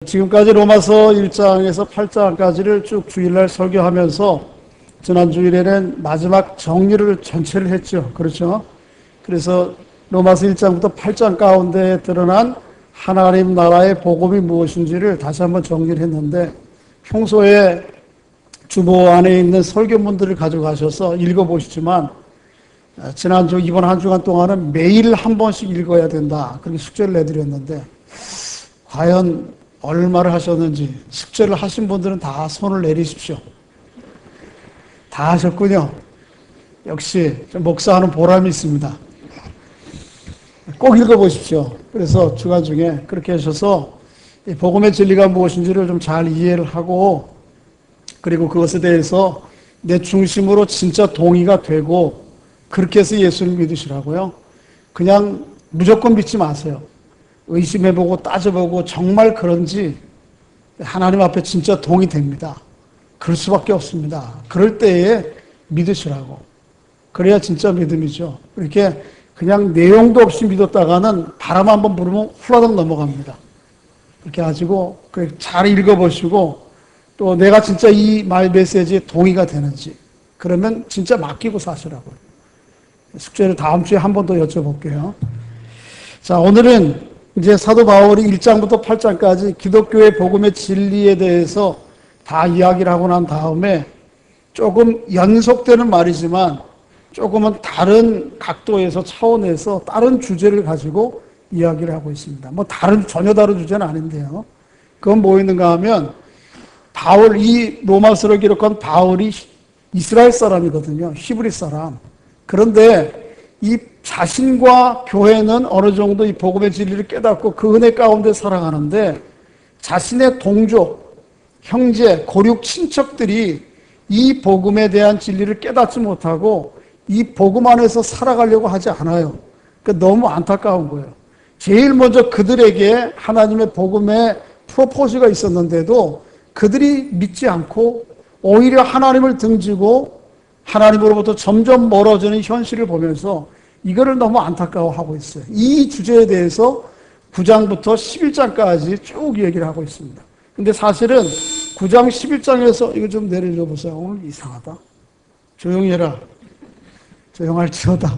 지금까지 로마서 1장에서 8장까지를 쭉 주일날 설교하면서 지난 주일에는 마지막 정리를 전체를 했죠. 그렇죠? 그래서 로마서 1장부터 8장 가운데 드러난 하나님 나라의 복음이 무엇인지를 다시 한번 정리를 했는데, 평소에 주보 안에 있는 설교문들을 가져가셔서 읽어보시지만 지난주 이번 한 주간 동안은 매일 한 번씩 읽어야 된다, 그렇게 숙제를 내드렸는데 과연 얼마를 하셨는지, 숙제를 하신 분들은 다 손을 내리십시오. 다 하셨군요. 역시 목사하는 보람이 있습니다. 꼭 읽어보십시오. 그래서 주간 중에 그렇게 하셔서 복음의 진리가 무엇인지를 좀 잘 이해를 하고, 그리고 그것에 대해서 내 중심으로 진짜 동의가 되고, 그렇게 해서 예수를 믿으시라고요. 그냥 무조건 믿지 마세요. 의심해보고 따져보고 정말 그런지 하나님 앞에 진짜 동의됩니다. 그럴 수밖에 없습니다. 그럴 때에 믿으시라고. 그래야 진짜 믿음이죠. 이렇게 그냥 내용도 없이 믿었다가는 바람 한번 불으면 훌라덩 넘어갑니다. 이렇게 가지고 잘 읽어보시고, 또 내가 진짜 이 말 메시지에 동의가 되는지, 그러면 진짜 맡기고 사시라고요. 숙제를 다음 주에 한 번 더 여쭤볼게요. 자, 오늘은 이제 사도 바울이 1장부터 8장까지 기독교의 복음의 진리에 대해서 다 이야기를 하고 난 다음에 조금 연속되는 말이지만 조금은 다른 각도에서, 차원에서 다른 주제를 가지고 이야기를 하고 있습니다. 전혀 다른 주제는 아닌데요. 그건 뭐 있는가 하면, 이 로마서를 기록한 바울이 이스라엘 사람이거든요. 히브리 사람. 그런데 이 자신과 교회는 어느 정도 이 복음의 진리를 깨닫고 그 은혜 가운데 살아가는데, 자신의 동족, 형제, 고륙, 친척들이 이 복음에 대한 진리를 깨닫지 못하고 이 복음 안에서 살아가려고 하지 않아요. 그러니까 너무 안타까운 거예요. 제일 먼저 그들에게 하나님의 복음의 프로포즈가 있었는데도 그들이 믿지 않고 오히려 하나님을 등지고 하나님으로부터 점점 멀어지는 현실을 보면서 이거를 너무 안타까워하고 있어요. 이 주제에 대해서 9장부터 11장까지 쭉 얘기를 하고 있습니다. 근데 사실은 9장 11장에서 이거 좀 내려줘 보세요. 오늘 이상하다. 조용히 해라. 조용할지어다.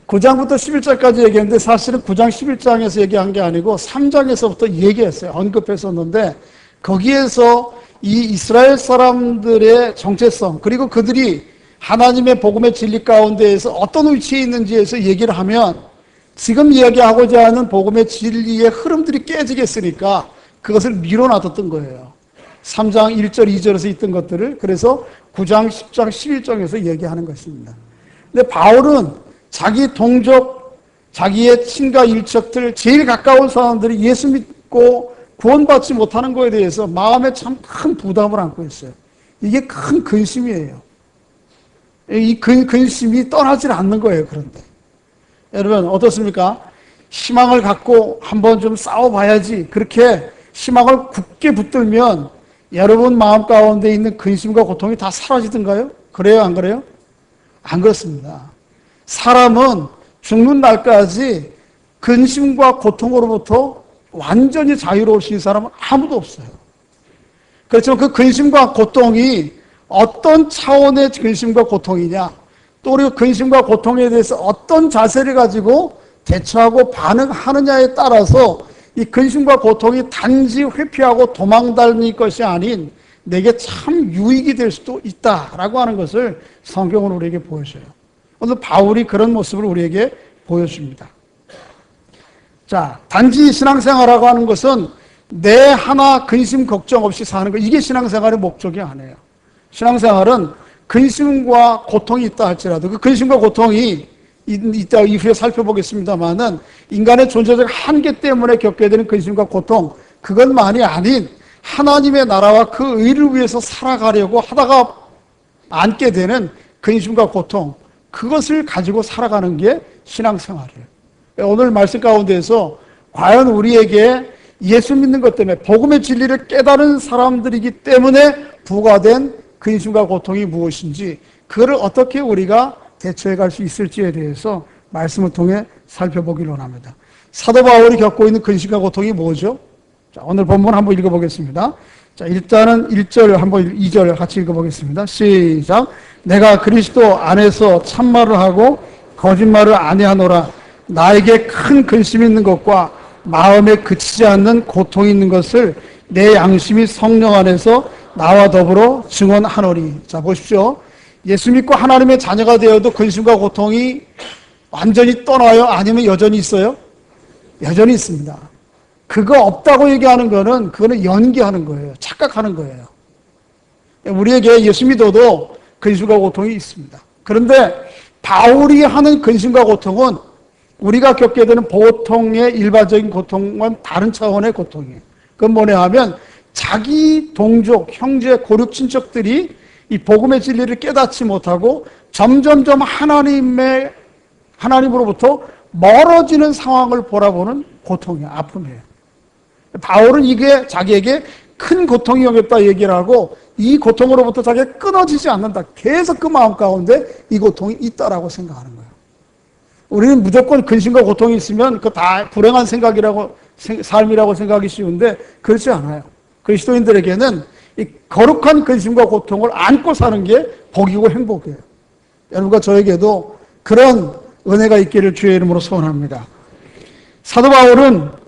9장부터 11장까지 얘기했는데 사실은 9장 11장에서 얘기한 게 아니고 3장에서부터 얘기했어요. 언급했었는데, 거기에서 이 이스라엘 사람들의 정체성, 그리고 그들이 하나님의 복음의 진리 가운데에서 어떤 위치에 있는지에서 얘기를 하면 지금 이야기하고자 하는 복음의 진리의 흐름들이 깨지겠으니까 그것을 밀어놔뒀던 거예요. 3장 1절 2절에서 있던 것들을. 그래서 9장 10장 11장에서 얘기하는 것입니다. 근데 바울은 자기 동족, 자기의 친가 일척들, 제일 가까운 사람들이 예수 믿고 구원받지 못하는 것에 대해서 마음에 참 큰 부담을 안고 있어요. 이게 큰 근심이에요. 이 근심이 떠나질 않는 거예요. 그런데 여러분 어떻습니까? 희망을 갖고 한번 좀 싸워봐야지, 그렇게 희망을 굳게 붙들면 여러분 마음 가운데 있는 근심과 고통이 다 사라지던가요? 그래요, 안 그래요? 안 그렇습니다. 사람은 죽는 날까지 근심과 고통으로부터 완전히 자유로우신 사람은 아무도 없어요. 그렇지만 그 근심과 고통이 어떤 차원의 근심과 고통이냐, 또 우리가 근심과 고통에 대해서 어떤 자세를 가지고 대처하고 반응하느냐에 따라서 이 근심과 고통이 단지 회피하고 도망다닐 것이 아닌 내게 참 유익이 될 수도 있다라고 하는 것을 성경은 우리에게 보여줘요. 오늘 바울이 그런 모습을 우리에게 보여줍니다. 자, 단지 신앙생활이라고 하는 것은 내 하나 근심 걱정 없이 사는 것, 이게 신앙생활의 목적이 아니에요. 신앙생활은 근심과 고통이 있다 할지라도 그 근심과 고통이 이따 이후에 살펴보겠습니다만은 인간의 존재적 한계 때문에 겪게 되는 근심과 고통, 그것만이 아닌 하나님의 나라와 그 의를 위해서 살아가려고 하다가 안게 되는 근심과 고통, 그것을 가지고 살아가는 게 신앙생활이에요. 오늘 말씀 가운데에서 과연 우리에게 예수 믿는 것 때문에 복음의 진리를 깨달은 사람들이기 때문에 부과된 근심과 고통이 무엇인지, 그거를 어떻게 우리가 대처해 갈 수 있을지에 대해서 말씀을 통해 살펴보기를 원합니다. 사도 바울이 겪고 있는 근심과 고통이 뭐죠? 자, 오늘 본문 한번 읽어보겠습니다. 자, 일단은 1절 한번 2절 같이 읽어보겠습니다. 시작. 내가 그리스도 안에서 참말을 하고 거짓말을 아니하노라. 나에게 큰 근심이 있는 것과 마음에 그치지 않는 고통이 있는 것을 내 양심이 성령 안에서 나와 더불어 증언하노니. 자, 보십시오. 예수 믿고 하나님의 자녀가 되어도 근심과 고통이 완전히 떠나요? 아니면 여전히 있어요? 여전히 있습니다. 그거 없다고 얘기하는 거는 그거는 연기하는 거예요. 착각하는 거예요. 우리에게 예수 믿어도 근심과 고통이 있습니다. 그런데 바울이 하는 근심과 고통은 우리가 겪게 되는 보통의 일반적인 고통과는 다른 차원의 고통이에요. 그건 뭐냐 하면 자기 동족, 형제, 고륙 친척들이 이 복음의 진리를 깨닫지 못하고 점점점 하나님으로부터 멀어지는 상황을 보라보는 고통이에요. 아픔이에요. 바울은 이게 자기에게 큰 고통이 오겠다 얘기를 하고 이 고통으로부터 자기가 끊어지지 않는다. 계속 그 마음 가운데 이 고통이 있다라고 생각하는 거예요. 우리는 무조건 근심과 고통이 있으면 그거 다 불행한 삶이라고 생각하기 쉬운데 그렇지 않아요. 그리스도인들에게는 이 거룩한 근심과 고통을 안고 사는 게 복이고 행복이에요. 여러분과 저에게도 그런 은혜가 있기를 주의 이름으로 소원합니다. 사도 바울은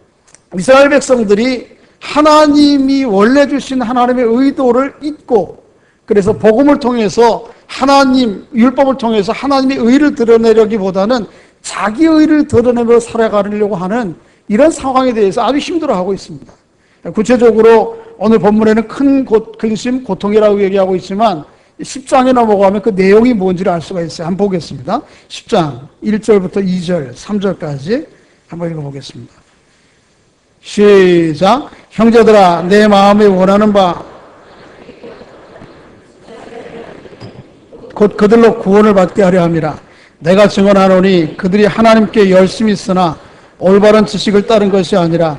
이스라엘 백성들이 하나님이 원래 주신 하나님의 의도를 잊고 그래서 복음을 통해서 하나님, 율법을 통해서 하나님의 의를 드러내려기보다는 자기 의를 드러내며 살아가려고 하는 이런 상황에 대해서 아주 힘들어하고 있습니다. 구체적으로 오늘 본문에는 큰 근심, 고통이라고 얘기하고 있지만 10장에 넘어가면 그 내용이 뭔지를 알 수가 있어요. 한번 보겠습니다. 10장 1절부터 2절, 3절까지 한번 읽어보겠습니다. 시작. 형제들아, 내 마음에 원하는 바 곧 그들로 구원을 받게 하려 함이라. 내가 증언하노니 그들이 하나님께 열심히 있으나 올바른 지식을 따른 것이 아니라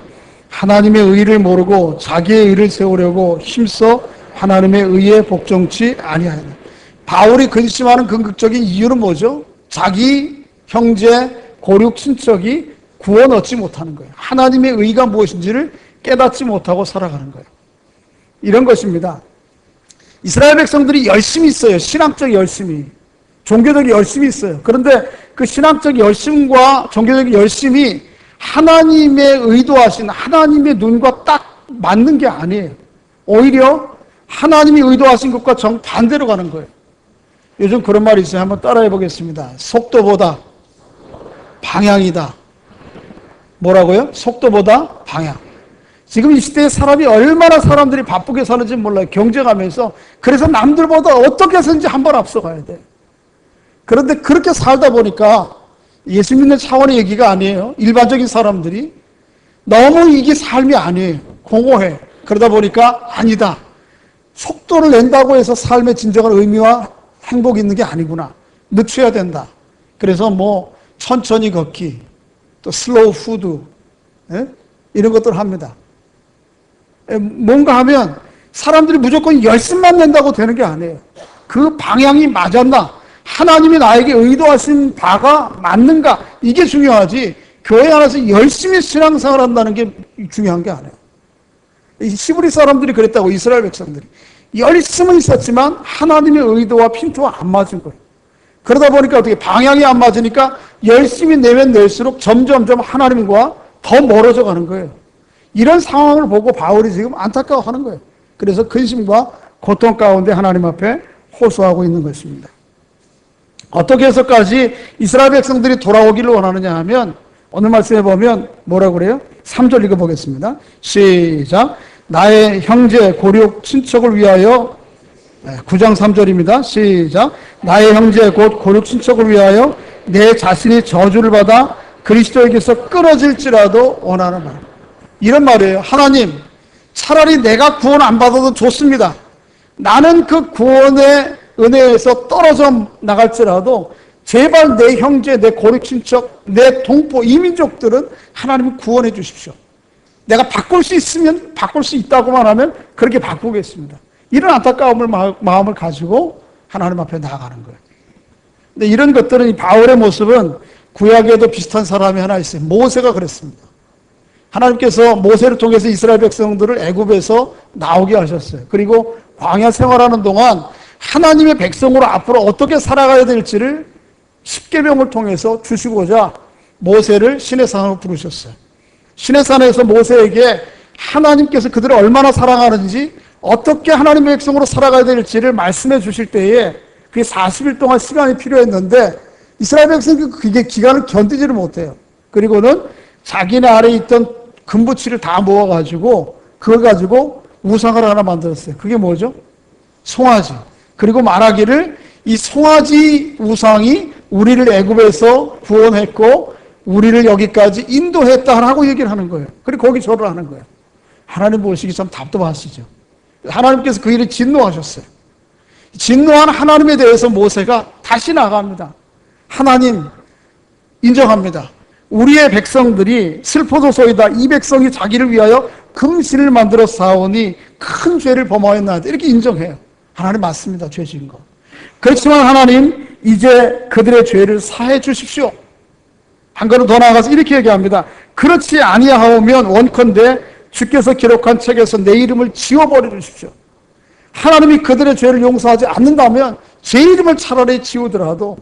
하나님의 의를 모르고 자기의 의를 세우려고 힘써 하나님의 의에 복종치 아니하였다. 바울이 근심하는 근극적인 이유는 뭐죠? 자기 형제, 고륙 친척이 구원 얻지 못하는 거예요. 하나님의 의가 무엇인지를 깨닫지 못하고 살아가는 거예요. 이런 것입니다. 이스라엘 백성들이 열심히 있어요. 신앙적 열심이. 종교적 열심이 있어요. 그런데 그 신앙적 열심과 종교적 열심이 하나님의 의도하신 하나님의 눈과 딱 맞는 게 아니에요. 오히려 하나님이 의도하신 것과 정반대로 가는 거예요. 요즘 그런 말이 있어요. 한번 따라해 보겠습니다. 속도보다 방향이다. 뭐라고요? 속도보다 방향. 지금 이 시대에 사람이 얼마나 사람들이 바쁘게 사는지 몰라요. 경쟁하면서. 그래서 남들보다 어떻게 해서든지 한 번 앞서가야 돼. 그런데 그렇게 살다 보니까 예수 믿는 차원의 얘기가 아니에요. 일반적인 사람들이 너무 이게 삶이 아니에요. 공허해. 그러다 보니까 아니다. 속도를 낸다고 해서 삶의 진정한 의미와 행복이 있는 게 아니구나. 늦춰야 된다. 그래서 뭐 천천히 걷기, 또 슬로우 푸드, 이런 것들을 합니다. 뭔가 하면 사람들이 무조건 열심만 낸다고 되는 게 아니에요. 그 방향이 맞았나? 하나님이 나에게 의도하신 바가 맞는가? 이게 중요하지. 교회 안에서 열심히 신앙생활 한다는 게 중요한 게 아니에요. 히브리 사람들이 그랬다고, 이스라엘 백성들이. 열심은 있었지만 하나님의 의도와 핀트와 안 맞은 거예요. 그러다 보니까 어떻게 방향이 안 맞으니까 열심히 내면 낼수록 점점점 하나님과 더 멀어져 가는 거예요. 이런 상황을 보고 바울이 지금 안타까워하는 거예요. 그래서 근심과 고통 가운데 하나님 앞에 호소하고 있는 것입니다. 어떻게 해서까지 이스라엘 백성들이 돌아오기를 원하느냐 하면 오늘 말씀해 보면 뭐라고 그래요? 3절 읽어보겠습니다. 시작. 나의 형제 고륙 친척을 위하여 9장 3절입니다. 시작. 나의 형제 곧 고륙 친척을 위하여 내 자신이 저주를 받아 그리스도에게서 끊어질지라도 원하는 말. 이런 말이에요. 하나님, 차라리 내가 구원 안 받아도 좋습니다. 나는 그 구원의 은혜에서 떨어져 나갈지라도 제발 내 형제, 내 고륙 친척, 내 동포, 이민족들은 하나님 구원해 주십시오. 내가 바꿀 수 있으면 바꿀 수 있다고만 하면 그렇게 바꾸겠습니다. 이런 안타까움을 마음을 가지고 하나님 앞에 나아가는 거예요. 근데 이런 것들은 이 바울의 모습은 구약에도 비슷한 사람이 하나 있어요. 모세가 그랬습니다. 하나님께서 모세를 통해서 이스라엘 백성들을 애굽에서 나오게 하셨어요. 그리고 광야 생활하는 동안 하나님의 백성으로 앞으로 어떻게 살아가야 될지를 십계명을 통해서 주시고자 모세를 시내산으로 부르셨어요. 시내산에서 모세에게 하나님께서 그들을 얼마나 사랑하는지, 어떻게 하나님의 백성으로 살아가야 될지를 말씀해 주실 때에 그게 40일 동안 시간이 필요했는데 이스라엘 백성이 그게 기간을 견디지를 못해요. 그리고는 자기네 아래에 있던 금부치를 다 모아가지고 그걸 가지고 우상을 하나 만들었어요. 그게 뭐죠? 송아지. 그리고 말하기를 이 송아지 우상이 우리를 애굽에서 구원했고 우리를 여기까지 인도했다라고 얘기를 하는 거예요. 그리고 거기 절을 하는 거예요. 하나님 보시기 참 답답하시죠. 하나님께서 그 일에 진노하셨어요. 진노한 하나님에 대해서 모세가 다시 나갑니다. 하나님 인정합니다. 우리의 백성들이 슬퍼도소이다. 이 백성이 자기를 위하여 금신을 만들어 쌓으니 큰 죄를 범하였나이다. 이렇게 인정해요. 하나님 맞습니다. 죄 지은 거. 그렇지만 하나님 이제 그들의 죄를 사해 주십시오. 한 걸음 더 나아가서 이렇게 얘기합니다. 그렇지 아니하오면 원컨대 주께서 기록한 책에서 내 이름을 지워버려 주십시오. 하나님이 그들의 죄를 용서하지 않는다면 제 이름을 차라리 지우더라도,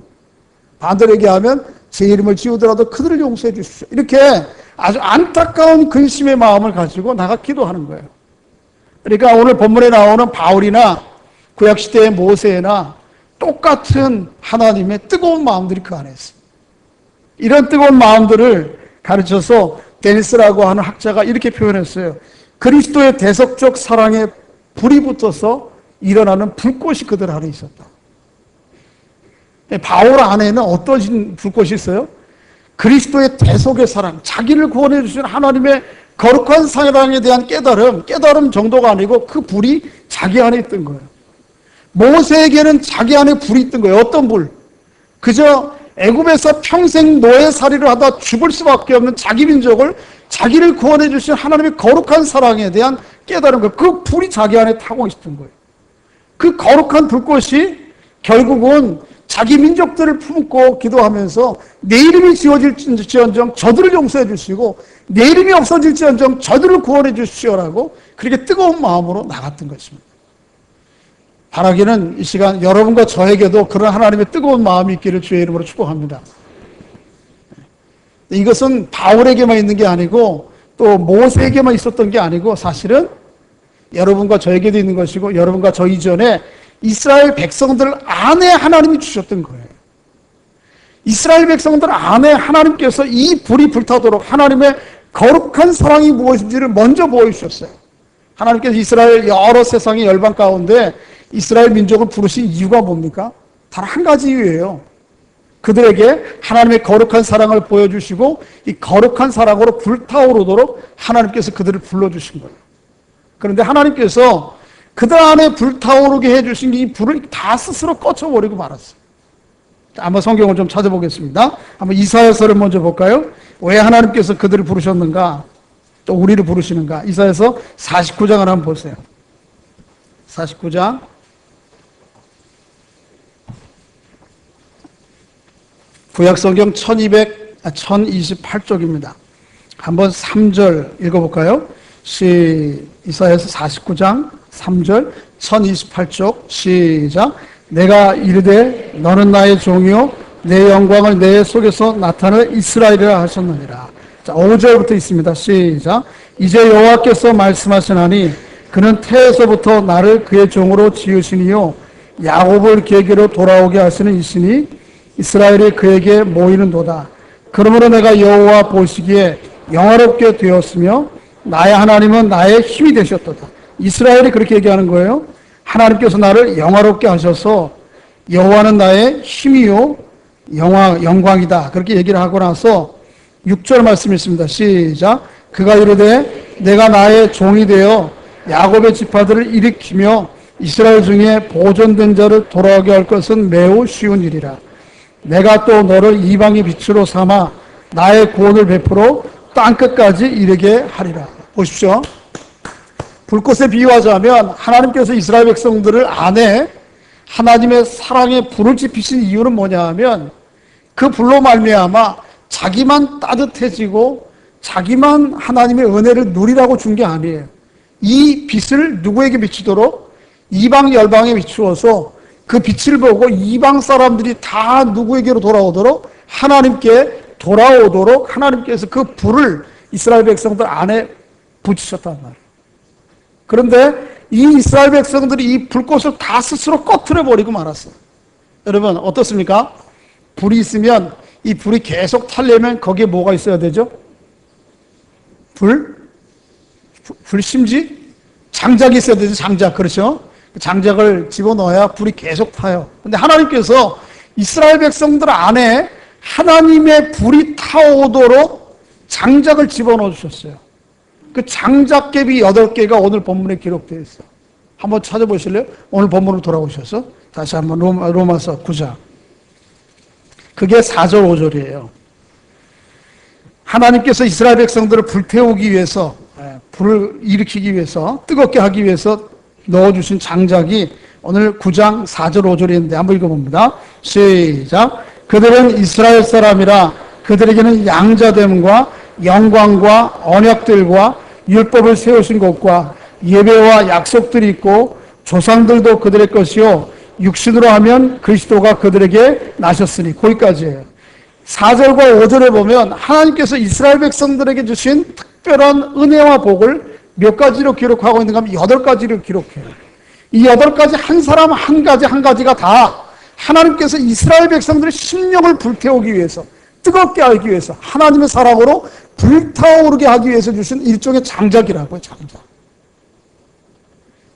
반대로 얘기하면 제 이름을 지우더라도 그들을 용서해 주십시오. 이렇게 아주 안타까운 근심의 마음을 가지고 나가 기도하는 거예요. 그러니까 오늘 본문에 나오는 바울이나 구약시대의 모세나 똑같은 하나님의 뜨거운 마음들이 그 안에 있어요. 이런 뜨거운 마음들을 가르쳐서 데니스라고 하는 학자가 이렇게 표현했어요. 그리스도의 대속적 사랑에 불이 붙어서 일어나는 불꽃이 그들 안에 있었다. 바울 안에는 어떤 불꽃이 있어요? 그리스도의 대속의 사랑, 자기를 구원해 주신 하나님의 거룩한 사랑에 대한 깨달음 정도가 아니고 그 불이 자기 안에 있던 거예요. 모세에게는 자기 안에 불이 있던 거예요. 어떤 불? 그저 애굽에서 평생 노예살이를 하다 죽을 수밖에 없는 자기 민족을, 자기를 구원해 주신 하나님의 거룩한 사랑에 대한 깨달은 거예요. 그 불이 자기 안에 타고 있었던 거예요. 그 거룩한 불꽃이 결국은 자기 민족들을 품고 기도하면서 내 이름이 지워질지언정 저들을 용서해 주시고 내 이름이 없어질지언정 저들을 구원해 주시오라고 그렇게 뜨거운 마음으로 나갔던 것입니다. 바라기는 이 시간 여러분과 저에게도 그런 하나님의 뜨거운 마음이 있기를 주의 이름으로 축복합니다. 이것은 바울에게만 있는 게 아니고 또 모세에게만 있었던 게 아니고 사실은 여러분과 저에게도 있는 것이고 여러분과 저 이전에 이스라엘 백성들 안에 하나님이 주셨던 거예요. 이스라엘 백성들 안에 하나님께서 이 불이 불타도록 하나님의 거룩한 사랑이 무엇인지를 먼저 보여주셨어요. 하나님께서 이스라엘 여러 세상의 열방 가운데 이스라엘 민족을 부르신 이유가 뭡니까? 단 한 가지 이유예요. 그들에게 하나님의 거룩한 사랑을 보여주시고 이 거룩한 사랑으로 불타오르도록 하나님께서 그들을 불러주신 거예요. 그런데 하나님께서 그들 안에 불타오르게 해주신 이 불을 다 스스로 꺼쳐버리고 말았어요. 한번 성경을 좀 찾아보겠습니다. 한번 이사야서를 먼저 볼까요? 왜 하나님께서 그들을 부르셨는가? 또 우리를 부르시는가? 이사야서 49장을 한번 보세요. 49장. 구약성경 1028쪽입니다. 한번 3절 읽어볼까요? 이사야서 49장 3절 1028쪽 시작. 내가 이르되 너는 나의 종이요 내 영광을 내 속에서 나타낼 이스라엘이라 하셨느니라. 자, 5절부터 있습니다. 시작. 이제 여호와께서 말씀하시나니 그는 태에서부터 나를 그의 종으로 지으시니요 야곱을 계기로 돌아오게 하시는 이시니 이스라엘이 그에게 모이는도다. 그러므로 내가 여호와 보시기에 영화롭게 되었으며 나의 하나님은 나의 힘이 되셨도다. 이스라엘이 그렇게 얘기하는 거예요. 하나님께서 나를 영화롭게 하셔서 여호와는 나의 힘이요 영광이다. 그렇게 얘기를 하고 나서 6절 말씀이 있습니다. 시작. 그가 이르되 내가 나의 종이 되어 야곱의 지파들을 일으키며 이스라엘 중에 보존된 자를 돌아오게 할 것은 매우 쉬운 일이라. 내가 또 너를 이방의 빛으로 삼아 나의 구원을 베풀어 땅끝까지 이르게 하리라. 보십시오. 불꽃에 비유하자면 하나님께서 이스라엘 백성들을 안에 하나님의 사랑의 불을 지피신 이유는 뭐냐 하면 그 불로 말미암아 자기만 따뜻해지고 자기만 하나님의 은혜를 누리라고 준 게 아니에요. 이 빛을 누구에게 비추도록? 이방 열방에 비추어서 그 빛을 보고 이방 사람들이 다 누구에게로 돌아오도록? 하나님께 돌아오도록 하나님께서 그 불을 이스라엘 백성들 안에 붙이셨단 말이에요. 그런데 이 이스라엘 백성들이 이 불꽃을 다 스스로 꺼트려 버리고 말았어요. 여러분 어떻습니까? 불이 있으면 이 불이 계속 타려면 거기에 뭐가 있어야 되죠? 불심지? 장작이 있어야 되죠. 장작. 그렇죠? 장작을 집어넣어야 불이 계속 타요. 근데 하나님께서 이스라엘 백성들 안에 하나님의 불이 타오도록 장작을 집어넣어 주셨어요. 그 장작갭이 8개가 오늘 본문에 기록되어 있어요. 한번 찾아보실래요? 오늘 본문으로 돌아오셔서 다시 한번 로마서 9장. 그게 4절 5절이에요. 하나님께서 이스라엘 백성들을 불태우기 위해서, 불을 일으키기 위해서, 뜨겁게 하기 위해서 넣어주신 장작이 오늘 9장 4절 5절인데 한번 읽어봅니다. 시작. 그들은 이스라엘 사람이라 그들에게는 양자됨과 영광과 언약들과 율법을 세우신 것과 예배와 약속들이 있고 조상들도 그들의 것이요 육신으로 하면 그리스도가 그들에게 나셨으니. 거기까지예요. 4절과 5절에 보면 하나님께서 이스라엘 백성들에게 주신 특별한 은혜와 복을 몇 가지로 기록하고 있는가 하면 8가지로 기록해요. 이 8가지 한 사람 한 가지가 다 하나님께서 이스라엘 백성들의 심령을 불태우기 위해서, 뜨겁게 하기 위해서, 하나님의 사랑으로 불타오르게 하기 위해서 주신 일종의 장작이라고요. 장작.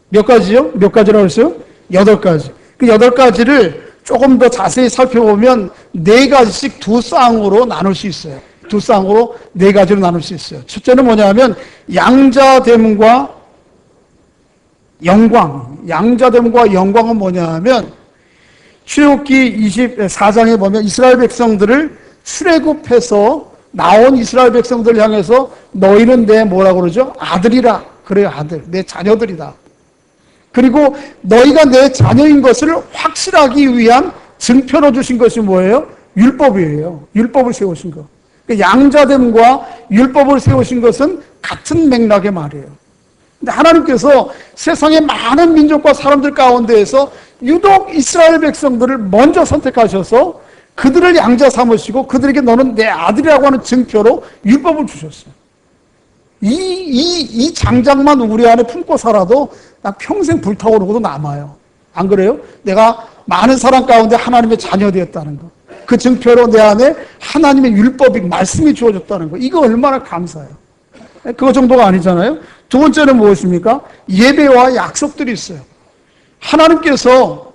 몇 가지요? 몇 가지라고 했어요? 8가지. 그 8가지를 조금 더 자세히 살펴보면 4가지씩 두 쌍으로 나눌 수 있어요. 두 쌍으로 4가지로 나눌 수 있어요. 첫째는 뭐냐면 양자됨과 영광. 양자됨과 영광은 뭐냐면 출애굽기 24장에 보면 이스라엘 백성들을 출애굽해서 나온 이스라엘 백성들을 향해서 너희는 내 뭐라고 그러죠? 아들이라. 그래요, 아들. 내 자녀들이다. 그리고 너희가 내 자녀인 것을 확실하기 위한 증표로 주신 것이 뭐예요? 율법이에요. 율법을 세우신 것. 양자됨과 율법을 세우신 것은 같은 맥락의 말이에요. 근데 하나님께서 세상의 많은 민족과 사람들 가운데에서 유독 이스라엘 백성들을 먼저 선택하셔서 그들을 양자 삼으시고 그들에게 너는 내 아들이라고 하는 증표로 율법을 주셨어요. 이 장작만 우리 안에 품고 살아도 나 평생 불타오르고도 남아요. 안 그래요? 내가 많은 사람 가운데 하나님의 자녀 되었다는 거. 그 증표로 내 안에 하나님의 율법이, 말씀이 주어졌다는 거. 이거 얼마나 감사해요. 그거 정도가 아니잖아요. 두 번째는 무엇입니까? 예배와 약속들이 있어요. 하나님께서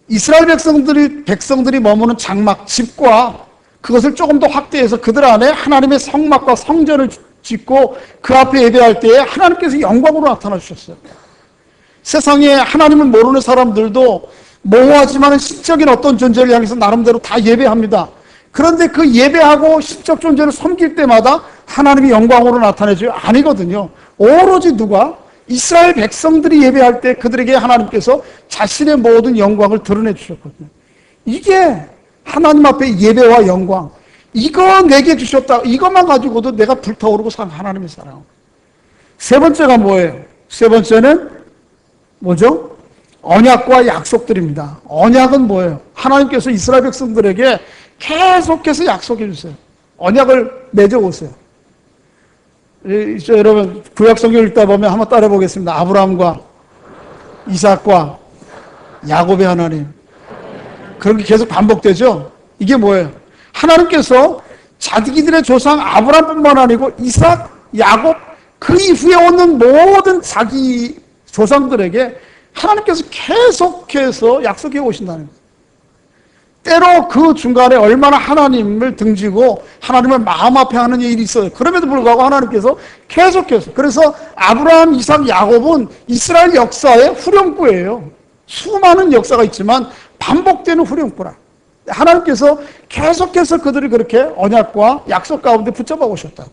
이스라엘 백성들이 머무는 장막, 집과 그것을 조금 더 확대해서 그들 안에 하나님의 성막과 성전을 짓고 그 앞에 예배할 때에 하나님께서 영광으로 나타나 주셨어요. 세상에 하나님을 모르는 사람들도 모호하지만 신적인 어떤 존재를 향해서 나름대로 다 예배합니다. 그런데 그 예배하고 신적 존재를 섬길 때마다 하나님이 영광으로 나타내줘요? 아니거든요. 오로지 누가? 이스라엘 백성들이 예배할 때 그들에게 하나님께서 자신의 모든 영광을 드러내 주셨거든요. 이게 하나님 앞에 예배와 영광. 이거 내게 주셨다. 이것만 가지고도 내가 불타오르고 산 하나님의 사랑. 세 번째가 뭐예요? 세 번째는 뭐죠? 언약과 약속들입니다. 언약은 뭐예요? 하나님께서 이스라엘 백성들에게 계속해서 약속해 주세요. 언약을 맺어오세요. 여러분 구약 성경 읽다 보면 한번 따라 보겠습니다. 아브라함과 이삭과 야곱의 하나님. 그런 게 계속 반복되죠? 이게 뭐예요? 하나님께서 자기들의 조상 아브라함뿐만 아니고 이삭, 야곱, 그 이후에 오는 모든 자기 조상들에게 하나님께서 계속해서 약속해 오신다는 거예요. 때로 그 중간에 얼마나 하나님을 등지고 하나님을 마음 앞에 하는 일이 있어요. 그럼에도 불구하고 하나님께서 계속해서. 그래서 아브라함, 이삭, 야곱은 이스라엘 역사의 후렴구예요. 수많은 역사가 있지만 반복되는 후렴구라. 하나님께서 계속해서 그들이 그렇게 언약과 약속 가운데 붙잡아 오셨다.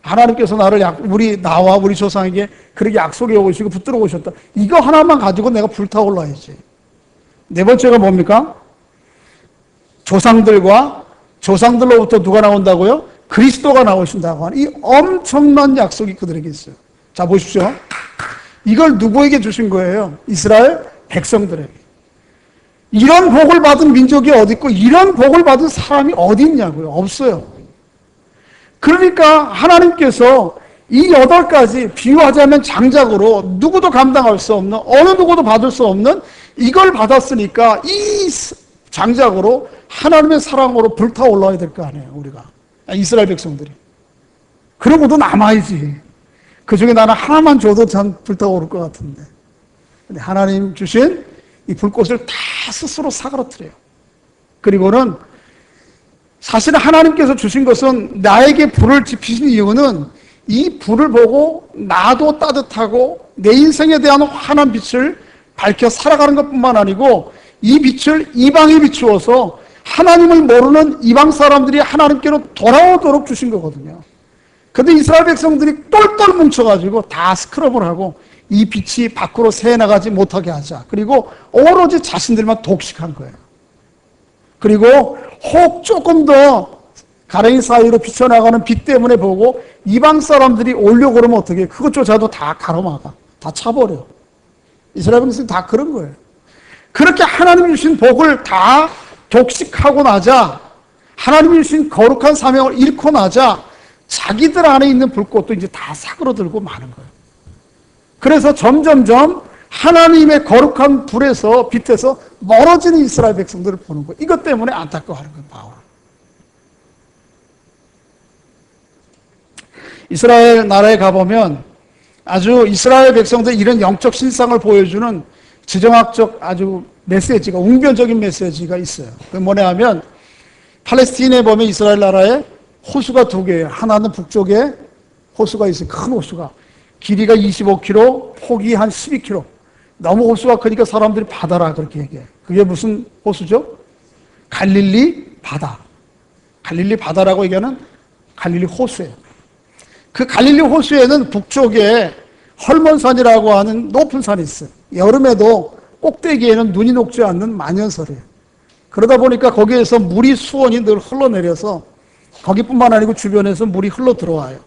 하나님께서 나와 우리 조상에게 그렇게 약속해 오시고 붙들어 오셨다. 이거 하나만 가지고 내가 불타올라야지. 네 번째가 뭡니까? 조상들로부터 누가 나온다고요? 그리스도가 나오신다고 하는 이 엄청난 약속이 그들에게 있어요. 자, 보십시오. 이걸 누구에게 주신 거예요? 이스라엘 백성들에게. 이런 복을 받은 민족이 어디 있고 이런 복을 받은 사람이 어디 있냐고요? 없어요. 그러니까 하나님께서 이 8가지, 비유하자면 장작으로 누구도 감당할 수 없는, 어느 누구도 받을 수 없는 이걸 받았으니까 이 장작으로 하나님의 사랑으로 불타올라야 될 거 아니에요, 우리가. 이스라엘 백성들이. 그러고도 남아야지. 그 중에 나는 하나만 줘도 참 불타오를 것 같은데. 근데 하나님 주신 이 불꽃을 다 스스로 사그러뜨려요. 그리고는 사실은 하나님께서 주신 것은 나에게 불을 지피신 이유는 이 불을 보고 나도 따뜻하고 내 인생에 대한 환한 빛을 밝혀 살아가는 것뿐만 아니고 이 빛을 이방에 비추어서 하나님을 모르는 이방 사람들이 하나님께로 돌아오도록 주신 거거든요. 그런데 이스라엘 백성들이 똘똘 뭉쳐가지고 다 스크럽을 하고 이 빛이 밖으로 새나가지 못하게 하자. 그리고 오로지 자신들만 독식한 거예요. 그리고 혹 조금 더 가랭이 사이로 비쳐나가는 빛 때문에 보고 이방 사람들이 오려고 그러면 어떻게 해요? 그것조차도 다 가로막아. 다 차버려. 이스라엘 백성이 다 그런 거예요. 그렇게 하나님 주신 복을 다 독식하고 나자, 하나님 주신 거룩한 사명을 잃고 나자 자기들 안에 있는 불꽃도 이제 다 사그러들고 마는 거예요. 그래서 점점점 하나님의 거룩한 불에서, 빛에서 멀어지는 이스라엘 백성들을 보는 거예요. 이것 때문에 안타까워하는 거예요, 바울. 이스라엘 나라에 가보면 아주 이스라엘 백성들 이런 영적 신상을 보여주는 지정학적 아주 메시지가, 웅변적인 메시지가 있어요. 그게 뭐냐 하면 팔레스틴에 보면 이스라엘 나라에 호수가 2개예요. 하나는 북쪽에 호수가 있어요. 큰 호수가. 길이가 25km, 폭이 한 12km. 너무 호수가 크니까 사람들이 바다라 그렇게 얘기해요. 그게 무슨 호수죠? 갈릴리 바다. 갈릴리 바다라고 얘기하는 갈릴리 호수예요. 그 갈릴리 호수에는 북쪽에 헐몬산이라고 하는 높은 산이 있어요. 여름에도 꼭대기에는 눈이 녹지 않는 만연설이에요. 그러다 보니까 거기에서 물이 수온이 늘 흘러내려서 거기뿐만 아니고 주변에서 물이 흘러 들어와요.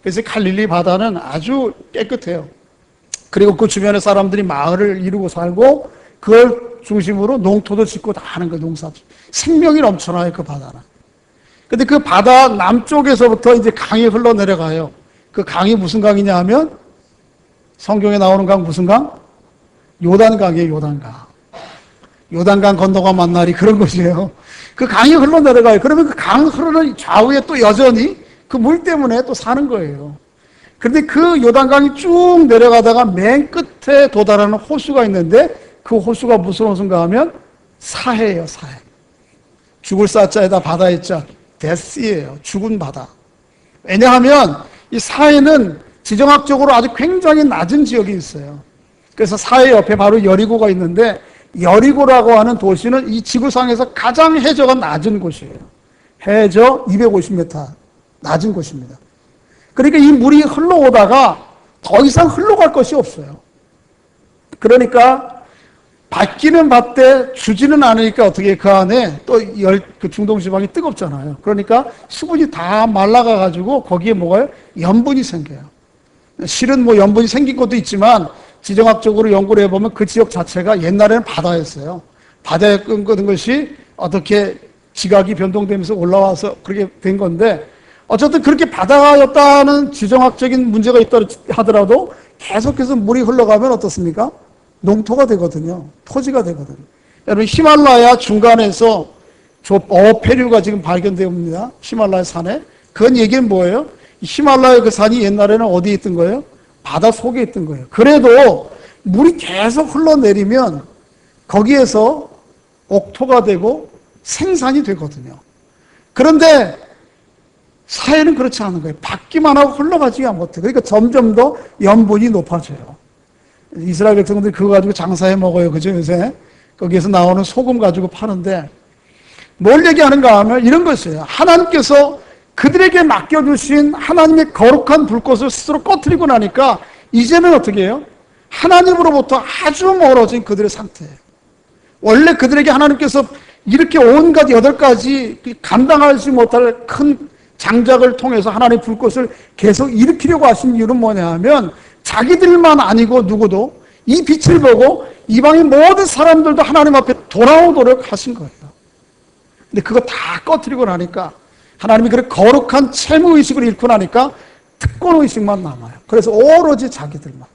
그래서 갈릴리 바다는 아주 깨끗해요. 그리고 그 주변에 사람들이 마을을 이루고 살고 그걸 중심으로 농토도 짓고 다 하는 거예요. 농사. 생명이 넘쳐나요, 그 바다는. 근데 그 바다 남쪽에서부터 이제 강이 흘러내려가요. 그 강이 무슨 강이냐 하면 성경에 나오는 강 무슨 강? 요단강이에요, 요단강. 요단강 건너가 만나리 그런 것이에요. 그 강이 흘러내려가요. 그러면 그 강 흐르는 좌우에 또 여전히 그 물 때문에 또 사는 거예요. 그런데 그 요단강이 쭉 내려가다가 맨 끝에 도달하는 호수가 있는데 그 호수가 무슨 호수인가 하면 사해예요, 사해. 죽을 사자에다 바다의 자, 데스예요. 죽은 바다. 왜냐하면 이 사해는 지정학적으로 아주 굉장히 낮은 지역이 있어요. 그래서 사해 옆에 바로 여리고가 있는데 여리고라고 하는 도시는 이 지구상에서 가장 해저가 낮은 곳이에요. 해저 250m 낮은 곳입니다. 그러니까 이 물이 흘러오다가 더 이상 흘러갈 것이 없어요. 그러니까 받기는 받되 주지는 않으니까 어떻게 그 안에 또 그 중동 지방이 뜨겁잖아요. 그러니까 수분이 다 말라가 가지고 거기에 뭐가요? 염분이 생겨요. 실은 뭐 염분이 생긴 것도 있지만 지정학적으로 연구를 해보면 그 지역 자체가 옛날에는 바다였어요. 바다에 끓는 것이 어떻게 지각이 변동되면서 올라와서 그렇게 된 건데 어쨌든 그렇게 바다였다는 지정학적인 문제가 있다 하더라도 계속해서 물이 흘러가면 어떻습니까? 농토가 되거든요. 토지가 되거든요. 여러분 히말라야 중간에서 어패류가 지금 발견되옵니다. 히말라야 산에. 그건 얘기는 뭐예요? 히말라야 그 산이 옛날에는 어디에 있던 거예요? 바다 속에 있던 거예요. 그래도 물이 계속 흘러내리면 거기에서 옥토가 되고 생산이 되거든요. 그런데 사회는 그렇지 않은 거예요. 받기만 하고 흘러가지가 못해요. 그러니까 점점 더 염분이 높아져요. 이스라엘 백성들이 그거 가지고 장사해 먹어요. 그죠, 요새? 거기에서 나오는 소금 가지고 파는데 뭘 얘기하는가 하면 이런 것이에요. 하나님께서 그들에게 맡겨주신 하나님의 거룩한 불꽃을 스스로 꺼트리고 나니까 이제는 어떻게 해요? 하나님으로부터 아주 멀어진 그들의 상태예요. 원래 그들에게 하나님께서 이렇게 온갖 8가지 감당하지 못할 큰 장작을 통해서 하나님의 불꽃을 계속 일으키려고 하신 이유는 뭐냐 하면 자기들만 아니고 누구도 이 빛을 보고 이방인 모든 사람들도 하나님 앞에 돌아오도록 하신 거예요. 근데 그거 다 꺼뜨리고 나니까 하나님이 그런 거룩한 채무의식을 잃고 나니까 특권의식만 남아요. 그래서 오로지 자기들만.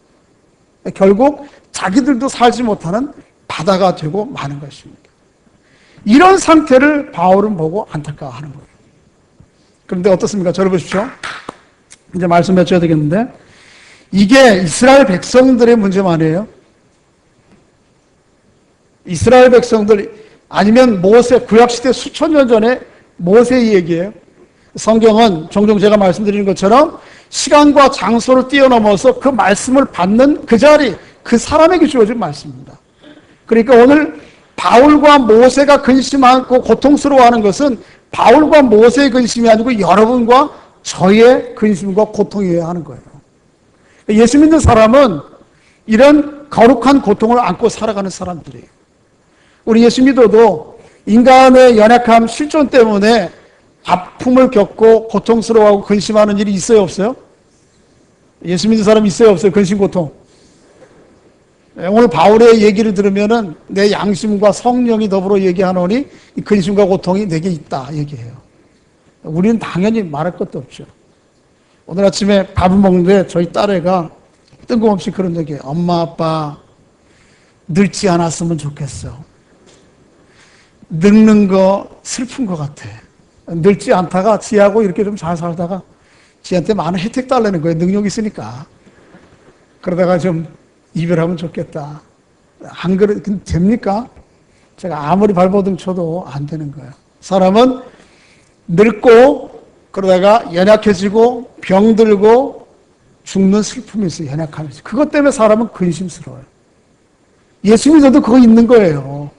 결국 자기들도 살지 못하는 바다가 되고 마는 것입니다. 이런 상태를 바울은 보고 안타까워하는 거예요. 그런데 어떻습니까? 저를 보십시오. 이제 말씀 맺어야 되겠는데 이게 이스라엘 백성들의 문제만 아니에요. 이스라엘 백성들 아니면 모세, 구약시대 수천 년 전에 모세의 얘기예요. 성경은 종종 제가 말씀드리는 것처럼 시간과 장소를 뛰어넘어서 그 말씀을 받는 그 자리, 그 사람에게 주어진 말씀입니다. 그러니까 오늘 바울과 모세가 근심하고 고통스러워하는 것은 바울과 모세의 근심이 아니고 여러분과 저의 근심과 고통이어야 하는 거예요. 예수 믿는 사람은 이런 거룩한 고통을 안고 살아가는 사람들이에요. 우리 예수 믿어도 인간의 연약함, 실존 때문에 아픔을 겪고 고통스러워하고 근심하는 일이 있어요, 없어요? 예수 믿는 사람 있어요, 없어요? 근심, 고통. 오늘 바울의 얘기를 들으면은 내 양심과 성령이 더불어 얘기하노니 이 근심과 고통이 내게 있다 얘기해요. 우리는 당연히 말할 것도 없죠. 오늘 아침에 밥을 먹는데 저희 딸애가 뜬금없이 그런 얘기해요. 엄마, 아빠 늙지 않았으면 좋겠어. 늙는 거 슬픈 것 같아. 늙지 않다가 지하고 이렇게 좀 잘 살다가 지한테 많은 혜택 달라는 거예요. 능력이 있으니까. 그러다가 좀 이별하면 좋겠다. 안 그래, 됩니까? 제가 아무리 발버둥 쳐도 안 되는 거예요. 사람은 늙고 그러다가 연약해지고 병들고 죽는 슬픔이 있어요. 연약함이 있어요. 그것 때문에 사람은 근심스러워요. 예수 믿어도 그거 있는 거예요.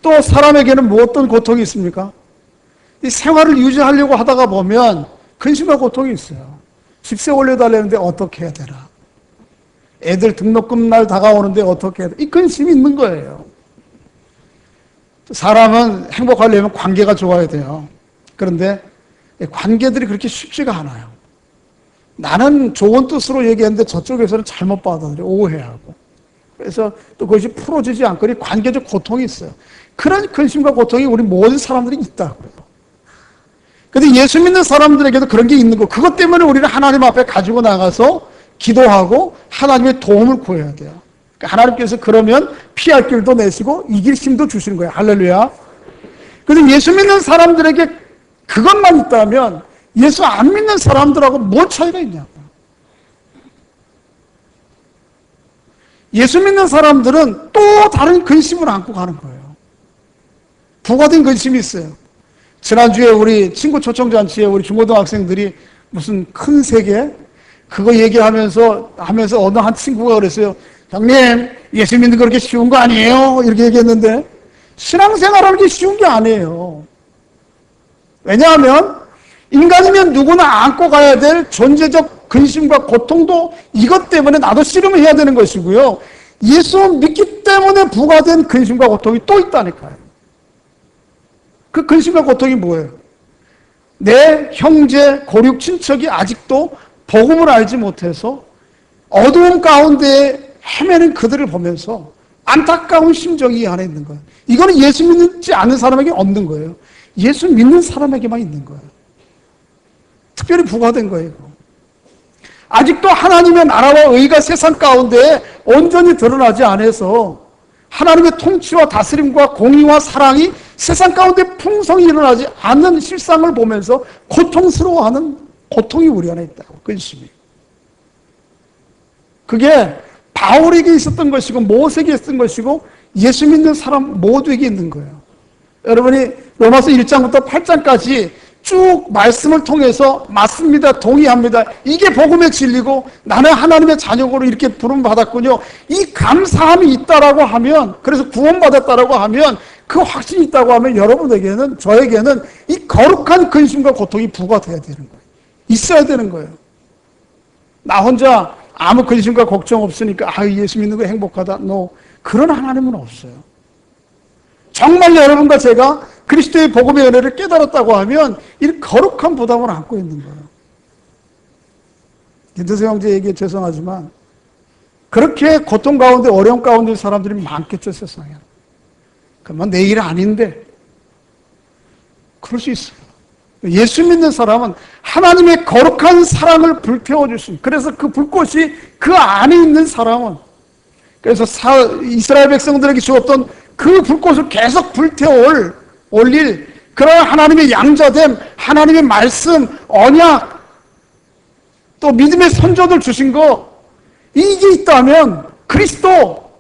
또 사람에게는 뭐 어떤 고통이 있습니까? 이 생활을 유지하려고 하다가 보면 근심과 고통이 있어요. 집세 올려달라는데 어떻게 해야 되나? 애들 등록금 날 다가오는데 어떻게 해야 되나? 이 근심이 있는 거예요. 사람은 행복하려면 관계가 좋아야 돼요. 그런데 관계들이 그렇게 쉽지가 않아요. 나는 좋은 뜻으로 얘기했는데 저쪽에서는 잘못 받아들여 오해하고. 그래서 또 그것이 풀어지지 않거니 관계적 고통이 있어요. 그런 근심과 고통이 우리 모든 사람들이 있다고요. 그런데 예수 믿는 사람들에게도 그런 게 있는 거. 그것 때문에 우리는 하나님 앞에 가지고 나가서 기도하고 하나님의 도움을 구해야 돼요. 그러니까 하나님께서 그러면 피할 길도 내시고 이길 힘도 주시는 거예요. 할렐루야. 그런데 예수 믿는 사람들에게 그것만 있다면 예수 안 믿는 사람들하고 뭔 차이가 있냐고. 예수 믿는 사람들은 또 다른 근심을 안고 가는 거예요. 부과된 근심이 있어요. 지난주에 우리 친구 초청잔치에 우리 중고등학생들이 무슨 큰 세계 그거 얘기하면서 어느 한 친구가 그랬어요. 형님, 예수 믿는 거 그렇게 쉬운 거 아니에요? 이렇게 얘기했는데 신앙생활하는 게 쉬운 게 아니에요. 왜냐하면 인간이면 누구나 안고 가야 될 존재적 근심과 고통도 이것 때문에 나도 씨름을 해야 되는 것이고요. 예수 믿기 때문에 부과된 근심과 고통이 또 있다니까요. 그 근심과 고통이 뭐예요? 내 형제, 고륙, 친척이 아직도 복음을 알지 못해서 어두운 가운데 헤매는 그들을 보면서 안타까운 심정이 이 안에 있는 거예요. 이거는 예수 믿지 않는 사람에게 없는 거예요. 예수 믿는 사람에게만 있는 거예요. 특별히 부과된 거예요. 아직도 하나님의 나라와 의가 세상 가운데 온전히 드러나지 않아서 하나님의 통치와 다스림과 공의와 사랑이 세상 가운데 풍성히 일어나지 않는 실상을 보면서 고통스러워하는 고통이 우리 안에 있다고. 근심이. 그게 바울에게 있었던 것이고 모세에게 있었던 것이고 예수 믿는 사람 모두에게 있는 거예요. 여러분이 로마서 1장부터 8장까지 쭉 말씀을 통해서 맞습니다. 동의합니다. 이게 복음의 진리고 나는 하나님의 자녀로 이렇게 부름받았군요. 이 감사함이 있다라고 하면, 그래서 구원받았다라고 하면, 그 확신이 있다고 하면 여러분에게는, 저에게는 이 거룩한 근심과 고통이 부과돼야 되는 거예요. 있어야 되는 거예요. 나 혼자 아무 근심과 걱정 없으니까 예수 믿는 거 행복하다. 그런 하나님은 없어요. 정말 여러분과 제가 그리스도의 복음의 은혜를 깨달았다고 하면 이 거룩한 부담을 안고 있는 거예요. 김태수 형제에게 죄송하지만 그렇게 고통 가운데 어려움 가운데 사람들이 많겠죠, 세상에. 그러면 내 일 아닌데 그럴 수 있어요. 예수 믿는 사람은 하나님의 거룩한 사랑을 불태워줄 수 있어요. 그래서 그 불꽃이 그 안에 있는 사람은, 그래서 이스라엘 백성들에게 주었던 그 불꽃을 계속 올릴 그런 하나님의 양자됨, 하나님의 말씀, 언약, 또 믿음의 선조들 주신 거, 이게 있다면, 그리스도,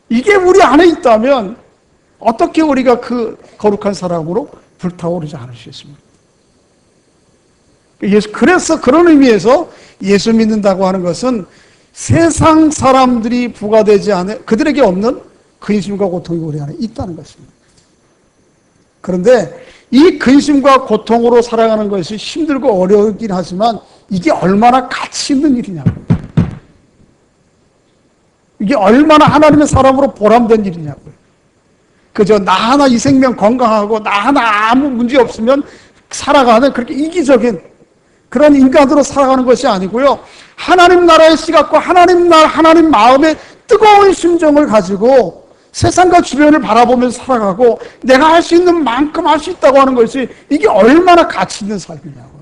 이게 우리 안에 있다면 어떻게 우리가 그 거룩한 사랑으로 불타오르지 않을 수 있습니까? 그래서 그런 의미에서 예수 믿는다고 하는 것은 세상 사람들이 부과되지 않은, 그들에게 없는 근심과 고통이 우리 안에 있다는 것입니다. 그런데 이 근심과 고통으로 살아가는 것이 힘들고 어려우긴 하지만 이게 얼마나 가치 있는 일이냐고요. 이게 얼마나 하나님의 사람으로 보람된 일이냐고요. 그저 나 하나 이 생명 건강하고 나 하나 아무 문제 없으면 살아가는 그렇게 이기적인 그런 인간으로 살아가는 것이 아니고요. 하나님 나라의 시각과 하나님 마음의 뜨거운 심정을 가지고 세상과 주변을 바라보면서 살아가고 내가 할 수 있는 만큼 할 수 있다고 하는 것이 이게 얼마나 가치 있는 삶이냐고.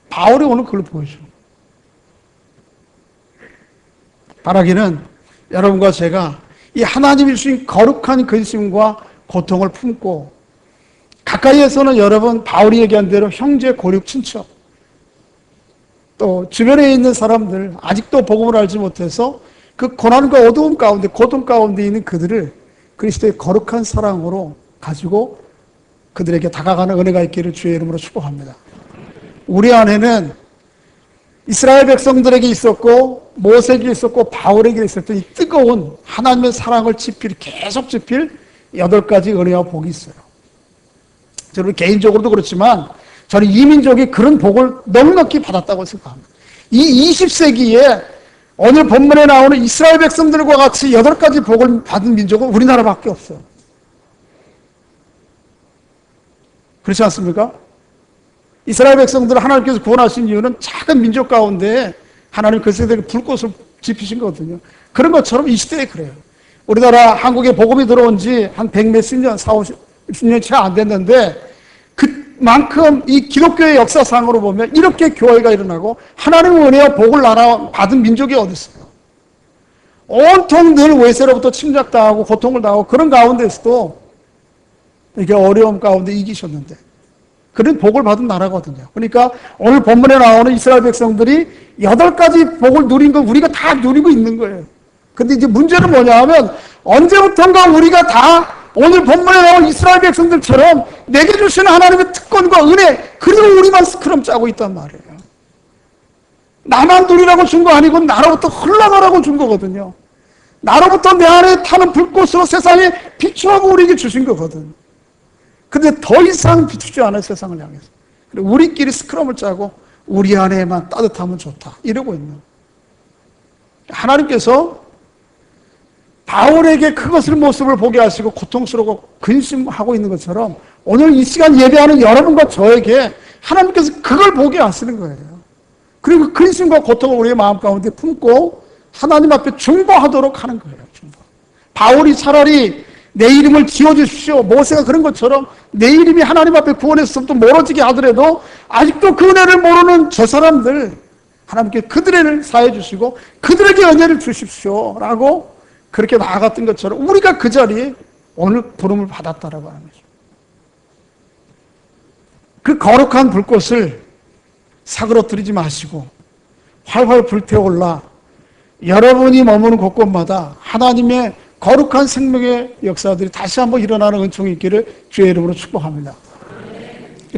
바울이 오늘 그걸 보여줘요. 바라기는 여러분과 제가 이 하나님이 주신 거룩한 근심과 고통을 품고 가까이에서는 여러분 바울이 얘기한 대로 형제, 고륙, 친척 또 주변에 있는 사람들 아직도 복음을 알지 못해서 그 고난과 어두움 가운데 고통 가운데 있는 그들을 그리스도의 거룩한 사랑으로 가지고 그들에게 다가가는 은혜가 있기를 주의 이름으로 축복합니다. 우리 안에는 이스라엘 백성들에게 있었고 모세에게 있었고 바울에게 있었던 이 뜨거운 하나님의 사랑을 계속 지필 8가지 은혜와 복이 있어요. 저는 개인적으로도 그렇지만 저는 이 민족이 그런 복을 넉넉히 받았다고 생각합니다. 이 20세기에 오늘 본문에 나오는 이스라엘 백성들과 같이 8가지 복을 받은 민족은 우리나라밖에 없어요. 그렇지 않습니까? 이스라엘 백성들을 하나님께서 구원하신 이유는 작은 민족 가운데 하나님 그 세대에 불꽃을 지피신 거거든요. 그런 것처럼 이 시대에 그래요. 우리나라 한국에 복음이 들어온 지 한 100몇십 년, 40년 채 안 됐는데 그만큼 이 기독교의 역사상으로 보면 이렇게 교회가 일어나고 하나님의 은혜와 복을 받은 민족이 어디 있어요? 온통 늘 외세로부터 침략당하고 고통을 당하고 그런 가운데서도 이게 어려움 가운데 이기셨는데 그런 복을 받은 나라거든요. 그러니까 오늘 본문에 나오는 이스라엘 백성들이 8가지 복을 누린 건 우리가 다 누리고 있는 거예요. 근데 이제 문제는 뭐냐 하면 언제부턴가 우리가 다 오늘 본문에 나온 이스라엘 백성들처럼 내게 주시는 하나님의 특권과 은혜 그리고 우리만 스크럼 짜고 있단 말이에요. 나만 누리라고 준 거 아니고 나로부터 흘러가라고 준 거거든요. 나로부터 내 안에 타는 불꽃으로 세상에 비추하고 우리에게 주신 거거든. 근데 더 이상 비추지 않아요, 세상을 향해서. 그리고 우리끼리 스크럼을 짜고 우리 안에만 따뜻하면 좋다 이러고 있는 거예요. 하나님께서 바울에게 그것을 모습을 보게 하시고 고통스러워 근심하고 있는 것처럼 오늘 이 시간 예배하는 여러분과 저에게 하나님께서 그걸 보게 하시는 거예요. 그리고 근심과 고통을 우리의 마음 가운데 품고 하나님 앞에 중보하도록 하는 거예요. 중보. 바울이 차라리 내 이름을 지어주십시오. 모세가 그런 것처럼 내 이름이 하나님 앞에 구원에서부터 멀어지게 하더라도 아직도 그 은혜를 모르는 저 사람들 하나님께 그들의 은혜를 사해 주시고 그들에게 은혜를 주십시오 라고 그렇게 나아갔던 것처럼 우리가 그 자리에 오늘 부름을 받았다라고 하는 거죠. 그 거룩한 불꽃을 사그러뜨리지 마시고 활활 불태올라 여러분이 머무는 곳곳마다 하나님의 거룩한 생명의 역사들이 다시 한번 일어나는 은총이 있기를 주의 이름으로 축복합니다.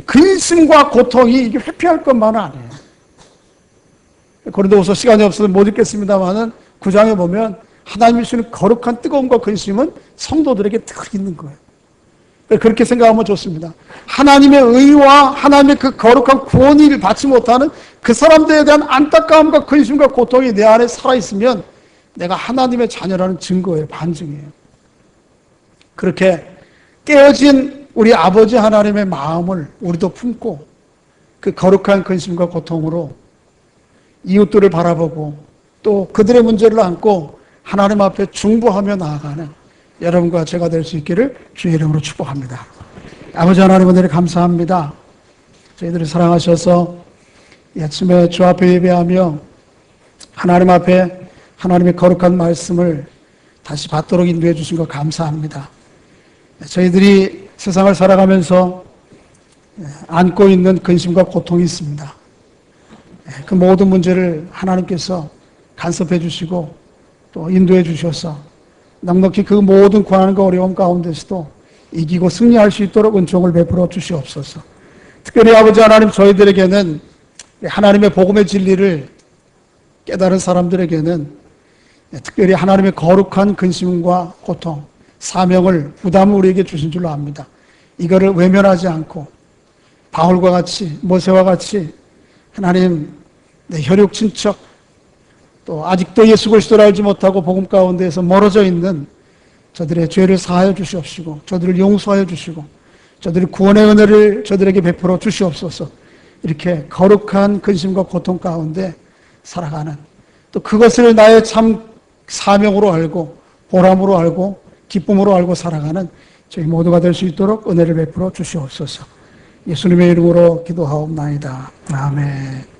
근심과 고통이 이게 회피할 것만은 아니에요. 고린도후서 시간이 없어서 못 읽겠습니다만은 9장에 보면 하나님이 주시는 거룩한 뜨거움과 근심은 성도들에게 늘 있는 거예요. 그렇게 생각하면 좋습니다. 하나님의 의와 하나님의 그 거룩한 구원을 받지 못하는 그 사람들에 대한 안타까움과 근심과 고통이 내 안에 살아있으면 내가 하나님의 자녀라는 증거예요. 반증이에요. 그렇게 깨어진 우리 아버지 하나님의 마음을 우리도 품고 그 거룩한 근심과 고통으로 이웃들을 바라보고 또 그들의 문제를 안고 하나님 앞에 중보하며 나아가는 여러분과 제가 될 수 있기를 주의 이름으로 축복합니다. 아버지 하나님 은혜를 감사합니다. 저희들을 사랑하셔서 이 아침에 주 앞에 예배하며 하나님 앞에 하나님의 거룩한 말씀을 다시 받도록 인도해 주신 것 감사합니다. 저희들이 세상을 살아가면서 안고 있는 근심과 고통이 있습니다. 그 모든 문제를 하나님께서 간섭해 주시고 또 인도해 주셔서 넉넉히 그 모든 고난과 어려움 가운데서도 이기고 승리할 수 있도록 은총을 베풀어 주시옵소서. 특별히 아버지 하나님, 저희들에게는 하나님의 복음의 진리를 깨달은 사람들에게는 특별히 하나님의 거룩한 근심과 고통, 사명을, 부담을 우리에게 주신 줄로 압니다. 이거를 외면하지 않고 바울과 같이, 모세와 같이 하나님, 내 혈육 친척, 또 아직도 예수 그리스도를 알지 못하고 복음 가운데에서 멀어져 있는 저들의 죄를 사하여 주시옵시고, 저들을 용서하여 주시고, 저들의 구원의 은혜를 저들에게 베풀어 주시옵소서. 이렇게 거룩한 근심과 고통 가운데 살아가는, 또 그것을 나의 참 사명으로 알고 보람으로 알고 기쁨으로 알고 살아가는 저희 모두가 될 수 있도록 은혜를 베풀어 주시옵소서. 예수님의 이름으로 기도하옵나이다. 아멘.